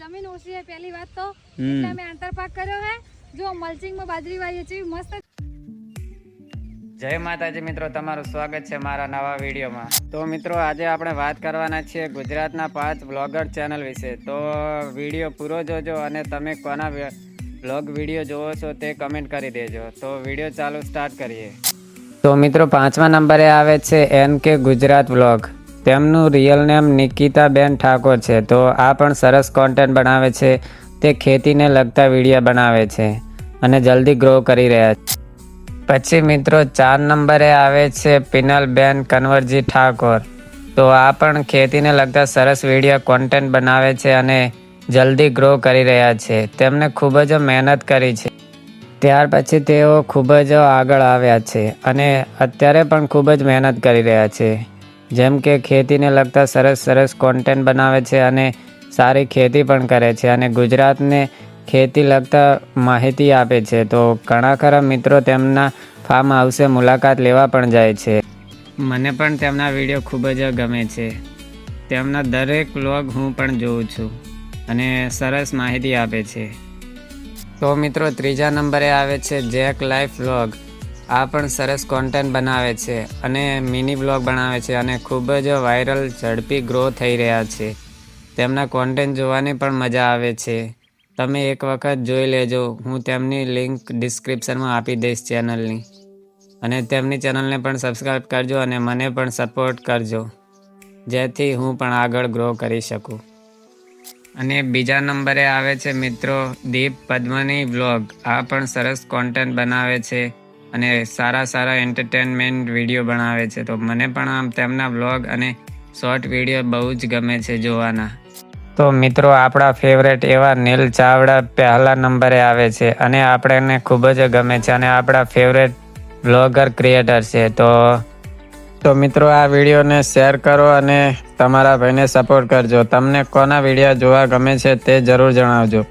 જમીન ઓછી છે પહેલી વાત તો એટલે અમે આંતરપાક કર્યો છે જો મલ્ચિંગ માં બાજરી વાવીએ છે મસ્ત। જય માતાજી મિત્રો, તમારું સ્વાગત છે મારા નવા વિડીયોમાં। તો મિત્રો આજે આપણે વાત કરવાના છીએ ગુજરાતના 5 બ્લોગર ચેનલ વિશે। તો વિડીયો પૂરો જોજો અને તમે કોના બ્લોગ વિડીયો જોવો છો તે કમેન્ટ કરી દેજો। તો વિડીયો ચાલુ સ્ટાર્ટ કરીએ। તો મિત્રો 5મા નંબરે આવે છે NK ગુજરાત બ્લોગ। તેમનું રિયલ નેમ નિકિતાબેન ઠાકોર છે। તો આ પણ સરસ કોન્ટેન્ટ બનાવે છે। તે ખેતીને લગતા વિડીયો બનાવે છે અને જલ્દી ગ્રો કરી રહ્યા છે। પછી મિત્રો 4 નંબરે આવે છે પિનલબેન કન્વરજી ઠાકોર। તો આ પણ ખેતીને લગતા સરસ વિડીયો કોન્ટેન્ટ બનાવે છે અને જલ્દી ગ્રો કરી રહ્યા છે। તેમને ખૂબ જ મહેનત કરી છે, ત્યાર પછી તેઓ ખૂબ જ આગળ આવ્યા છે અને અત્યારે પણ ખૂબ જ મહેનત કરી રહ્યા છે। જેમ કે ખેતીને લગતા સરસ કોન્ટેન્ટ બનાવે છે અને સારી ખેતી પણ કરે છે અને ગુજરાતને ખેતી લગતા માહિતી આપે છે। તો ઘણા ખરા મિત્રો તેમના ફાર્મ હાઉસે મુલાકાત લેવા પણ જાય છે। મને પણ તેમના વિડીયો ખૂબ જ ગમે છે। તેમના દરેક વ્લોગ હું પણ જોઉં છું અને સરસ માહિતી આપે છે। તો મિત્રો 3જા નંબરે આવે છે જેક લાઈફ વ્લોગ। આ પણ સરસ કોન્ટેન્ટ બનાવે છે અને મિની વ્લોગ બનાવે છે અને ખૂબ જ વાયરલ ઝડપી ગ્રો થઈ રહ્યા છે। તેમના કોન્ટેન્ટ જોવાની પણ મજા આવે છે। તમે એક વખત જોઈ લેજો। હું તેમની લિંક ડિસ્ક્રિપ્શનમાં આપી દઈશ ચેનલની, અને તેમની ચેનલને પણ સબસ્ક્રાઈબ કરજો અને મને પણ સપોર્ટ કરજો, જેથી હું પણ આગળ ગ્રો કરી શકું। અને બીજા નંબરે આવે છે મિત્રો દીપ પદ્મની વ્લોગ। આ પણ સરસ કોન્ટેન્ટ બનાવે છે અને સારા એન્ટરટેનમેન્ટ વિડીયો બનાવે છે। તો મને પણ આમ તેમના વ્લોગ અને શોર્ટ વિડીયો બહુ જ ગમે છે જોવાના। તો મિત્રો આપણા ફેવરેટ એવા નીલ ચાવડા પહેલા નંબરે આવે છે અને આપણને ખૂબ જ ગમે છે અને આપણા ફેવરેટ બ્લોગર ક્રિએટર છે। તો મિત્રો આ વિડીયોને શેર કરો અને તમારા ભાઈને સપોર્ટ કરજો। તમને કોના વિડીયો જોવા ગમે છે તે જરૂર જણાવજો।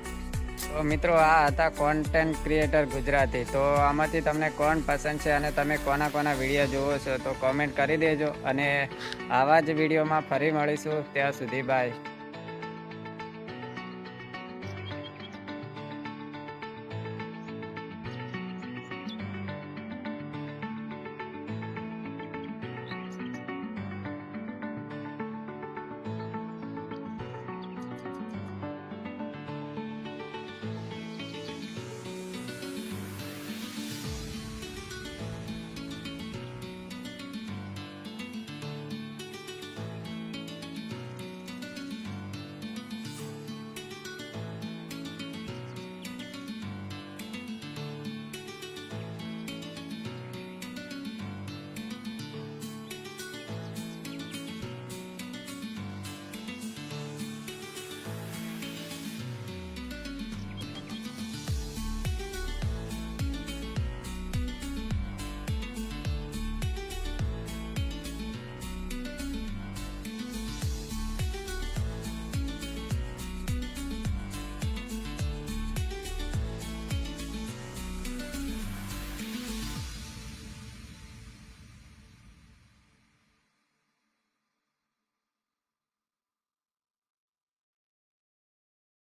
તો મિત્રો આ હતા કોન્ટેન્ટ ક્રિએટર ગુજરાતી। તો આમાંથી તમને કોણ પસંદ છે અને તમે કોના વિડીયો જોવો છો તો કોમેન્ટ કરી દેજો, અને આવા જ વિડીયોમાં ફરી મળીશું। ત્યાં સુધી બાય।